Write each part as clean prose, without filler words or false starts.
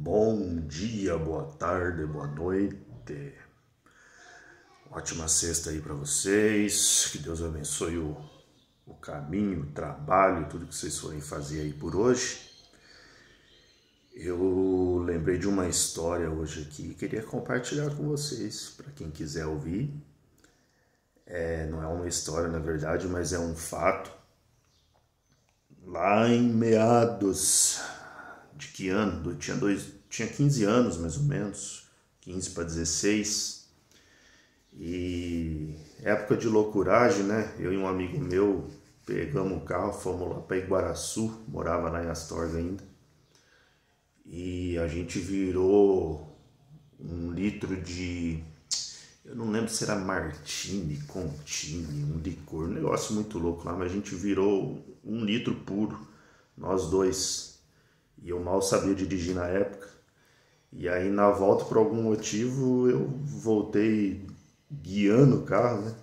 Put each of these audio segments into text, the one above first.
Bom dia, boa tarde, boa noite. Ótima sexta aí para vocês. Que Deus abençoe o caminho, o trabalho, tudo que vocês forem fazer aí por hoje. Eu lembrei de uma história hoje aqui e queria compartilhar com vocês, para quem quiser ouvir. Não é uma história, na verdade, mas é um fato. Lá em meados de que ano? Tinha 15 anos, mais ou menos, 15 para 16. E época de loucuragem, né? Eu e um amigo meu pegamos o carro, fomos lá para Iguaraçu, morava lá em Astorga ainda. E a gente virou 1 litro de... Eu não lembro se era Martini, Contini, um licor, um negócio muito louco lá, mas a gente virou 1 litro puro, nós dois. E eu mal sabia dirigir na época. E aí na volta, por algum motivo, eu voltei guiando o carro, né?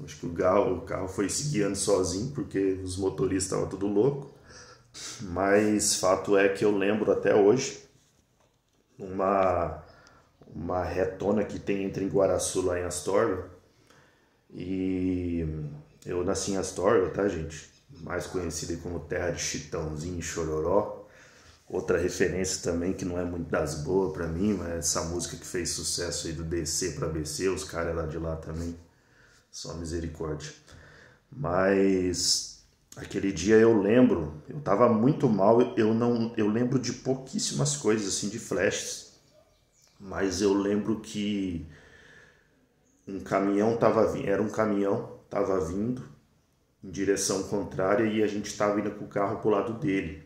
Acho que o carro foi se guiando sozinho, porque os motoristas estavam tudo louco. Mas fato é que eu lembro até hoje uma retona que tem entre Iguaraçu lá em Astorga. E eu nasci em Astorga, tá, gente? Mais conhecida como terra de Chitãozinho e Chororó. Outra referência também que não é muito das boas pra mim, mas essa música que fez sucesso aí do DC pra BC, os caras lá de lá também, só misericórdia. Mas aquele dia eu lembro, eu tava muito mal, eu lembro de pouquíssimas coisas assim, de flashes, mas eu lembro que era um caminhão, tava vindo em direção contrária e a gente tava indo com o carro pro lado dele.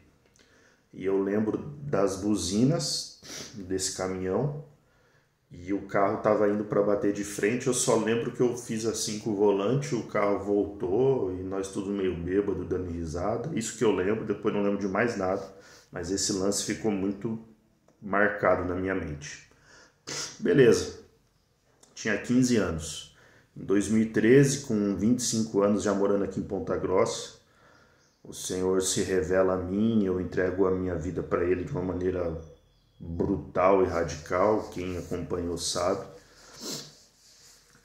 E eu lembro das buzinas desse caminhão e o carro estava indo para bater de frente. Eu só lembro que eu fiz assim com o volante, o carro voltou e nós tudo meio bêbado, dando risada. Isso que eu lembro, depois não lembro de mais nada, mas esse lance ficou muito marcado na minha mente. Beleza, tinha 15 anos. Em 2013, com 25 anos já morando aqui em Ponta Grossa, o Senhor se revela a mim, eu entrego a minha vida para Ele de uma maneira brutal e radical, quem acompanhou sabe.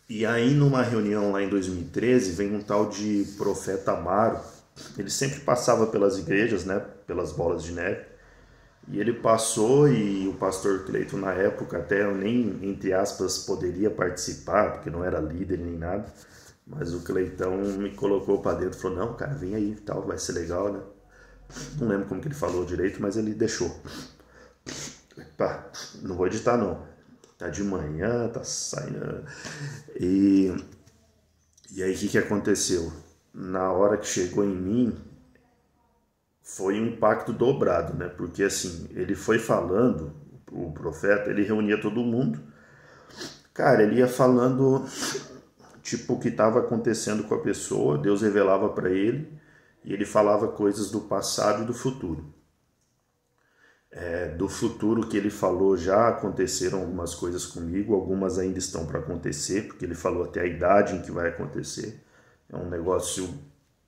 E aí numa reunião lá em 2013, vem um tal de profeta Amaro. Ele sempre passava pelas igrejas, né, pelas bolas de neve. E ele passou e o pastor Cleiton na época, até eu nem, entre aspas, poderia participar, porque não era líder nem nada. Mas o Cleitão me colocou pra dentro e falou, não, cara, vem aí, tal, vai ser legal, né? Não lembro como que ele falou direito, mas ele deixou. Pá, não vou editar não. Tá de manhã, tá saindo. E aí o que aconteceu? Na hora que chegou em mim, foi um impacto dobrado, né? Porque assim, ele foi falando, o profeta, ele reunia todo mundo. Cara, ele ia falando... tipo o que estava acontecendo com a pessoa, Deus revelava para ele e ele falava coisas do passado e do futuro. Do futuro que ele falou já aconteceram algumas coisas comigo, algumas ainda estão para acontecer, porque ele falou até a idade em que vai acontecer. É um negócio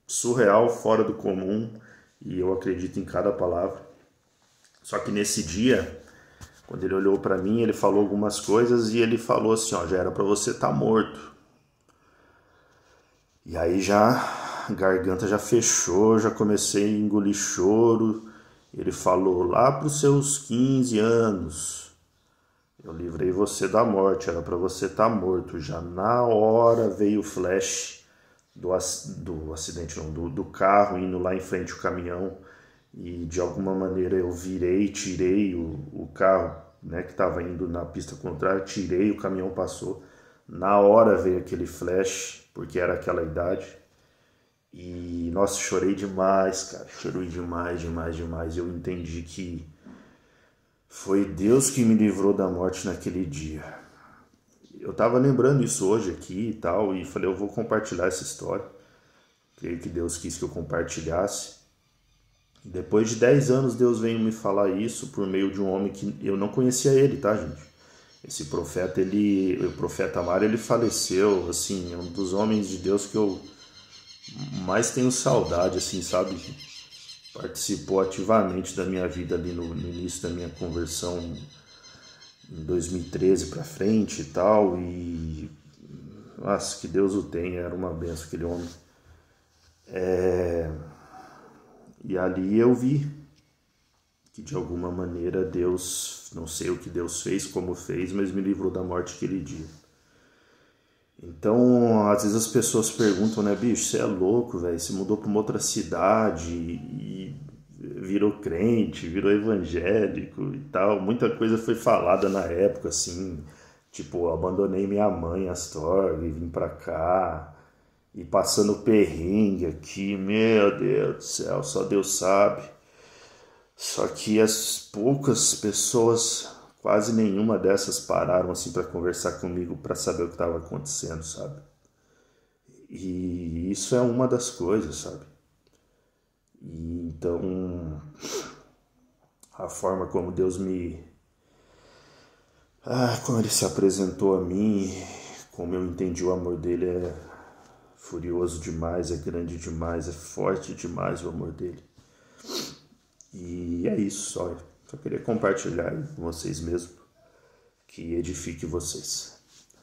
surreal, fora do comum, e eu acredito em cada palavra. Só que nesse dia, quando ele olhou para mim, ele falou algumas coisas e ele falou assim, ó, já era para você estar morto. E aí já a garganta já fechou, já comecei a engolir choro. Ele falou, lá para os seus 15 anos, eu livrei você da morte, era para você estar morto. Já na hora veio o flash do acidente, não, do carro indo lá em frente ao caminhão. E de alguma maneira eu virei, tirei o carro, né, que estava indo na pista contrária, tirei, o caminhão passou. Na hora veio aquele flash, porque era aquela idade. E, nossa, chorei demais, cara. Chorei demais. Eu entendi que foi Deus que me livrou da morte naquele dia. Eu tava lembrando isso hoje aqui e tal, e falei, eu vou compartilhar essa história. Creio que Deus quis que eu compartilhasse. E depois de 10 anos, Deus veio me falar isso por meio de um homem que eu não conhecia ele, tá, gente? Esse profeta, o profeta Amaro, ele faleceu, assim, é um dos homens de Deus que eu mais tenho saudade, assim, sabe? participou ativamente da minha vida ali no início da minha conversão em 2013 para frente e tal, e nossa, que Deus o tenha, era uma benção aquele homem. E ali eu vi que de alguma maneira Deus, não sei o que Deus fez, como fez, mas me livrou da morte aquele dia. Então, às vezes as pessoas perguntam, né, bicho, você é louco, velho, você mudou para uma outra cidade e virou crente, virou evangélico e tal. Muita coisa foi falada na época, assim, tipo, eu abandonei minha mãe, Astorga, e vim pra cá, e passando perrengue aqui, meu Deus do céu, só Deus sabe. Só que as poucas pessoas, quase nenhuma dessas pararam assim para conversar comigo para saber o que estava acontecendo, sabe? E isso é uma das coisas, sabe? E então, a forma como Deus como Ele se apresentou a mim, como eu entendi o amor dele é furioso demais, é grande demais, é forte demais o amor dele. E é isso, só queria compartilhar aí com vocês mesmo, que edifique vocês,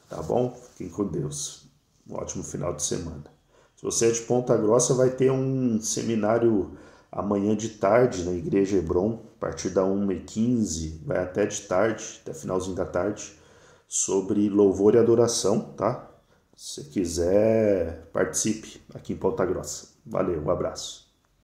tá bom? Fiquem com Deus, um ótimo final de semana. Se você é de Ponta Grossa, vai ter um seminário amanhã de tarde na Igreja Hebron, a partir da 1h15, vai até de tarde, até finalzinho da tarde, sobre louvor e adoração, tá? Se quiser, participe aqui em Ponta Grossa. Valeu, um abraço.